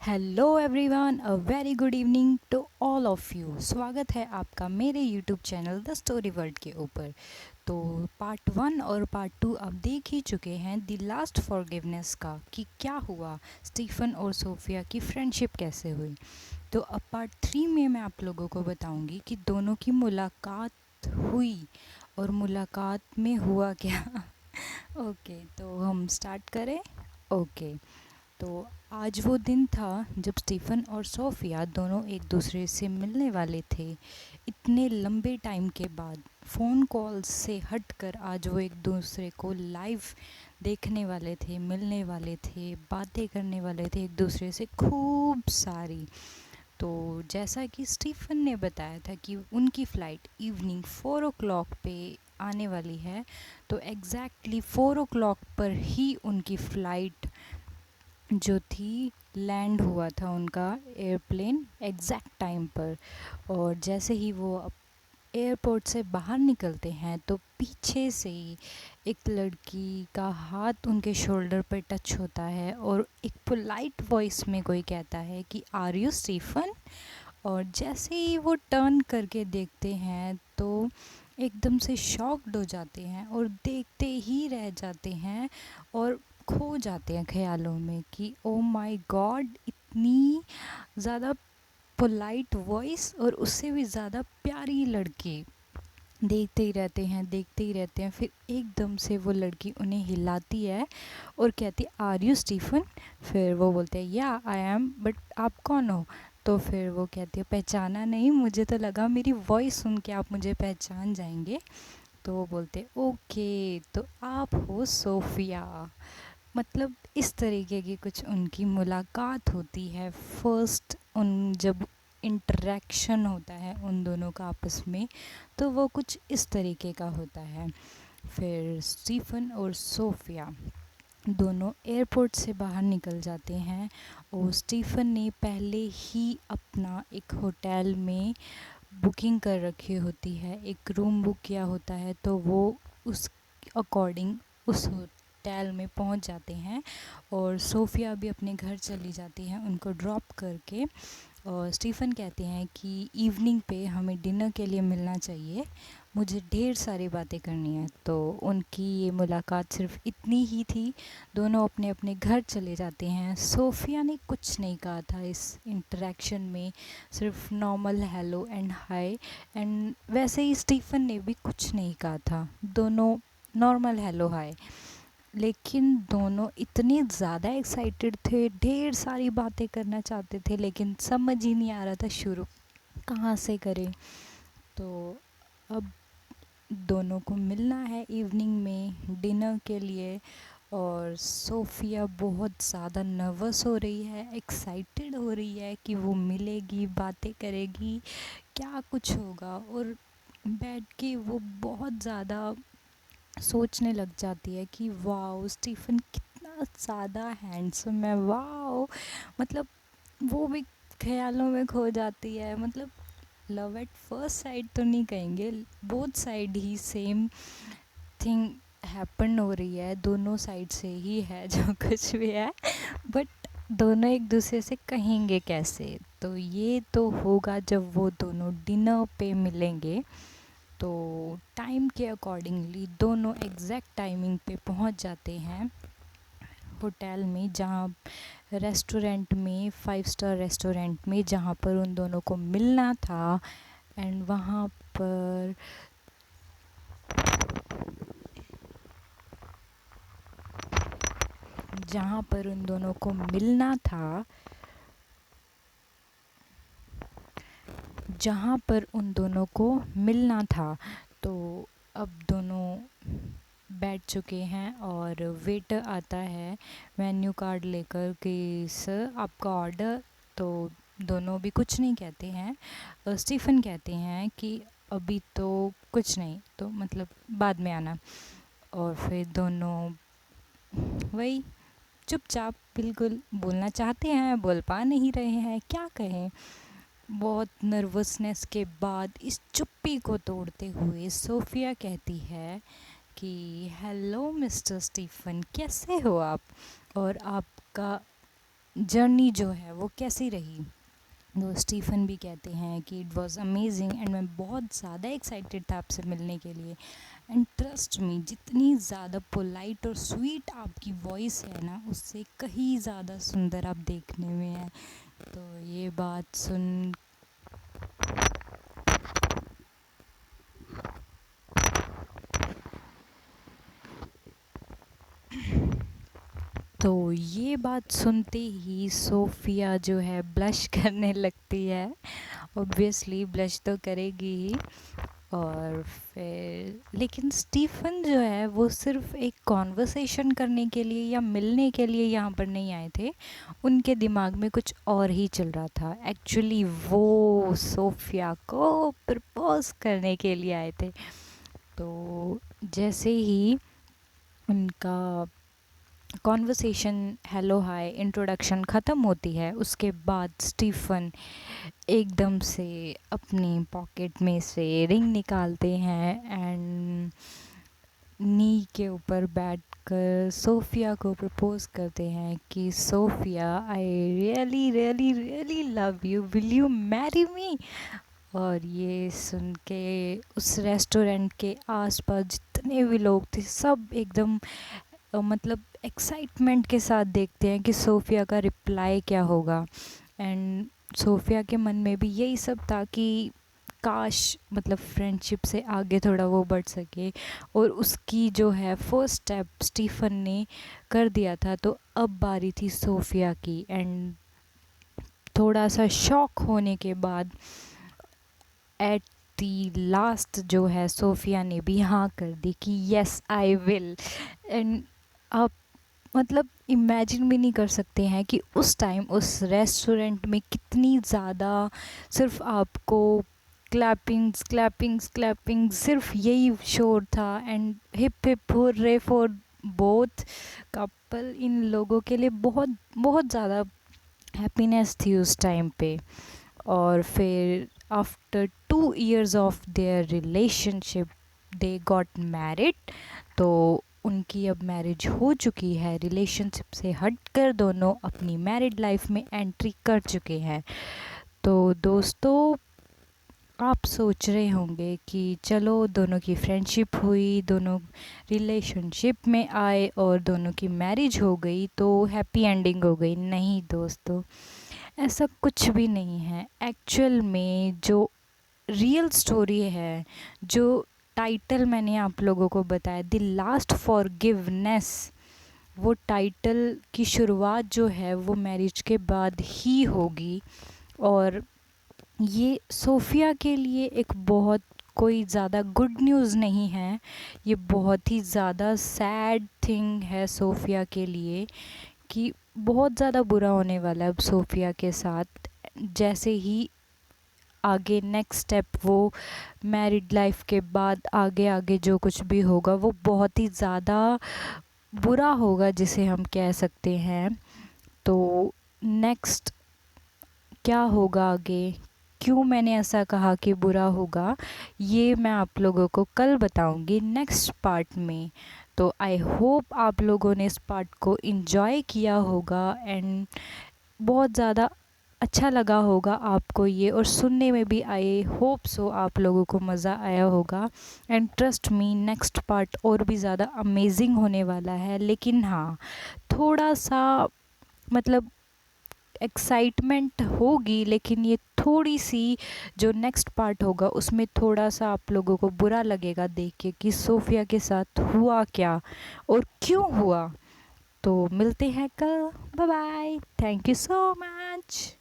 Hello everyone, a very good evening to all of you. स्वागत है आपका मेरे YouTube channel The Story World के ऊपर। तो पार्ट 1 और पार्ट 2 आप देख ही चुके हैं द लास्ट फॉरगिवनेस का कि क्या हुआ, स्टीफन और सोफिया की फ्रेंडशिप कैसे हुई। तो अब पार्ट 3 में मैं आप लोगों को बताऊंगी कि दोनों की मुलाकात हुई और मुलाकात में हुआ क्या। ओके, तो हम स्टार्ट करें। ओके, तो आज वो दिन था जब स्टीफन और सोफिया दोनों एक दूसरे से मिलने वाले थे। इतने लंबे टाइम के बाद फ़ोन कॉल से हटकर आज वो एक दूसरे को लाइव देखने वाले थे, मिलने वाले थे, बातें करने वाले थे एक दूसरे से खूब सारी। तो जैसा कि स्टीफन ने बताया था कि उनकी फ़्लाइट इवनिंग 4 o'clock पे आने वाली है, तो एग्जैक्टली 4 o'clock पर ही उनकी फ़्लाइट जो थी लैंड हुआ था, उनका एयरप्लेन एग्जैक्ट टाइम पर। और जैसे ही वो एयरपोर्ट से बाहर निकलते हैं तो पीछे से ही एक लड़की का हाथ उनके शोल्डर पर टच होता है और एक पोलाइट वॉइस में कोई कहता है कि आर यू स्टीफन। और जैसे ही वो टर्न करके देखते हैं तो एकदम से शॉक्ड हो जाते हैं और देखते ही रह जाते हैं और खो जाते हैं ख्यालों में कि ओ माय गॉड, इतनी ज़्यादा पोलाइट वॉइस और उससे भी ज़्यादा प्यारी लड़की। देखते ही रहते हैं, देखते ही रहते हैं, फिर एकदम से वो लड़की उन्हें हिलाती है और कहती है आर यू स्टीफन। फिर वो बोलते हैं या आई एम, बट आप कौन हो। तो फिर वो कहती है पहचाना नहीं, मुझे तो लगा मेरी वॉइस सुन के आप मुझे पहचान जाएंगे। तो वो बोलते ओके, तो आप हो सोफिया। मतलब इस तरीके की कुछ उनकी मुलाकात होती है फर्स्ट, उन जब इंटरेक्शन होता है उन दोनों का आपस में, तो वो कुछ इस तरीके का होता है। फिर स्टीफन और सोफिया दोनों एयरपोर्ट से बाहर निकल जाते हैं और स्टीफन ने पहले ही अपना एक होटल में बुकिंग कर रखी होती है, एक रूम बुक किया होता है, तो वो उस अकॉर्डिंग उस होटल में पहुंच जाते हैं। और सोफिया भी अपने घर चली जाती हैं उनको ड्रॉप करके। और स्टीफन कहते हैं कि इवनिंग पे हमें डिनर के लिए मिलना चाहिए, मुझे ढेर सारी बातें करनी है। तो उनकी ये मुलाकात सिर्फ इतनी ही थी। दोनों अपने अपने घर चले जाते हैं। सोफिया ने कुछ नहीं कहा था इस इंटरेक्शन में, सिर्फ normal hello and hi. And वैसे ही स्टीफन ने भी कुछ नहीं कहा था, दोनों नॉर्मल हेलो हाय। लेकिन दोनों इतने ज़्यादा एक्साइटेड थे, ढेर सारी बातें करना चाहते थे, लेकिन समझ ही नहीं आ रहा था शुरू कहाँ से करें। तो अब दोनों को मिलना है इवनिंग में डिनर के लिए। और सोफिया बहुत ज़्यादा नर्वस हो रही है, एक्साइटेड हो रही है कि वो मिलेगी, बातें करेगी, क्या कुछ होगा। और बैठ के वो बहुत ज़्यादा सोचने लग जाती है कि वाओ, स्टीफन कितना ज़्यादा हैंडसम है, वाओ। मतलब वो भी ख्यालों में खो जाती है। मतलब लव एट फर्स्ट साइड तो नहीं कहेंगे, बोथ साइड ही सेम थिंग हैपन हो रही है, दोनों साइड से ही है जो कुछ भी है। बट दोनों एक दूसरे से कहेंगे कैसे, तो ये तो होगा जब वो दोनों डिनर पे मिलेंगे। तो टाइम के अकॉर्डिंगली दोनों एग्जैक्ट टाइमिंग पे पहुंच जाते हैं होटल में, जहाँ रेस्टोरेंट में, 5 स्टार रेस्टोरेंट में, जहाँ पर उन दोनों को मिलना था। एंड वहाँ पर जहाँ पर उन दोनों को मिलना था, जहाँ पर उन दोनों को मिलना था, तो अब दोनों बैठ चुके हैं और वेटर आता है मेन्यू कार्ड लेकर कि सर आपका ऑर्डर। तो दोनों भी कुछ नहीं कहते हैं। स्टीफन कहते हैं कि अभी तो कुछ नहीं, तो मतलब बाद में आना। और फिर दोनों वही चुपचाप, बिल्कुल बोलना चाहते हैं, बोल पा नहीं रहे हैं, क्या कहें। बहुत नर्वसनेस के बाद इस चुप्पी को तोड़ते हुए सोफिया कहती है कि हेलो मिस्टर स्टीफन, कैसे हो आप, और आपका जर्नी जो है वो कैसी रही। तो स्टीफ़न भी कहते हैं कि इट वाज़ अमेजिंग एंड मैं बहुत ज़्यादा एक्साइटेड था आपसे मिलने के लिए। एंड ट्रस्ट मी, जितनी ज़्यादा पोलाइट और स्वीट आपकी वॉइस है ना, उससे कहीं ज़्यादा सुंदर आप देखने में हैं। तो ये बात सुन तो ये बात सुनते ही सोफ़िया जो है ब्लश करने लगती है। ऑब्वियसली ब्लश तो करेगी ही। और फिर लेकिन स्टीफ़न जो है वो सिर्फ़ एक कॉन्वर्सेशन करने के लिए या मिलने के लिए यहाँ पर नहीं आए थे। उनके दिमाग में कुछ और ही चल रहा था। एक्चुअली वो सोफ़िया को प्रपोज़ करने के लिए आए थे। तो जैसे ही उनका कॉन्वर्सेशन हेलो हाय इंट्रोडक्शन ख़त्म होती है, उसके बाद स्टीफ़न एकदम से अपनी पॉकेट में से रिंग निकालते हैं एंड नी के ऊपर बैठकर सोफ़िया को प्रपोज़ करते हैं कि Sophia, I really really really love you, will you marry me. और ये सुन के उस रेस्टोरेंट के आसपास जितने भी लोग थे सब एकदम मतलब एक्साइटमेंट के साथ देखते हैं कि सोफ़िया का रिप्लाई क्या होगा। एंड सोफ़िया के मन में भी यही सब था कि काश मतलब फ्रेंडशिप से आगे थोड़ा वो बढ़ सके। और उसकी जो है फर्स्ट स्टेप स्टीफ़न ने कर दिया था, तो अब बारी थी सोफ़िया की। एंड थोड़ा सा शॉक होने के बाद एट दी लास्ट जो है सोफ़िया ने भी हाँ कर दी कि येस आई विल। एंड आप मतलब इमेजिन भी नहीं कर सकते हैं कि उस टाइम उस रेस्टोरेंट में कितनी ज़्यादा सिर्फ आपको क्लैपिंग्स क्लैपिंग्स क्लैपिंग सिर्फ यही शोर था। And hip hip hurray for both couple. इन लोगों के लिए बहुत बहुत ज़्यादा हैप्पीनेस थी उस टाइम पे। और फिर after 2 years of their relationship they got married. तो उनकी अब मैरिज हो चुकी है, रिलेशनशिप से हटकर दोनों अपनी मैरिड लाइफ में एंट्री कर चुके हैं। तो दोस्तों, आप सोच रहे होंगे कि चलो दोनों की फ्रेंडशिप हुई, दोनों रिलेशनशिप में आए और दोनों की मैरिज हो गई तो हैप्पी एंडिंग हो गई। नहीं दोस्तों, ऐसा कुछ भी नहीं है। एक्चुअल में जो रियल स्टोरी है, जो टाइटल मैंने आप लोगों को बताया, द लास्ट फॉरगिवनेस, वो टाइटल की शुरुआत जो है वो मैरिज के बाद ही होगी। और ये सोफ़िया के लिए एक बहुत कोई ज़्यादा गुड न्यूज़ नहीं है, ये बहुत ही ज़्यादा सैड थिंग है सोफ़िया के लिए कि बहुत ज़्यादा बुरा होने वाला है अब सोफ़िया के साथ। जैसे ही आगे नेक्स्ट स्टेप वो मैरिड लाइफ के बाद आगे आगे जो कुछ भी होगा वो बहुत ही ज़्यादा बुरा होगा, जिसे हम कह सकते हैं। तो नेक्स्ट क्या होगा आगे, क्यों मैंने ऐसा कहा कि बुरा होगा, ये मैं आप लोगों को कल बताऊंगी नेक्स्ट पार्ट में। तो आई होप आप लोगों ने इस पार्ट को इन्जॉय किया होगा एंड बहुत ज़्यादा अच्छा लगा होगा आपको ये, और सुनने में भी आई होप सो आप लोगों को मज़ा आया होगा। And trust me, next part और भी ज़्यादा अमेजिंग होने वाला है। लेकिन हाँ, थोड़ा सा मतलब एक्साइटमेंट होगी, लेकिन ये थोड़ी सी जो नेक्स्ट पार्ट होगा उसमें थोड़ा सा आप लोगों को बुरा लगेगा देख के कि सोफ़िया के साथ हुआ क्या और क्यों हुआ। तो मिलते हैं कल। Bye bye, thank you so much.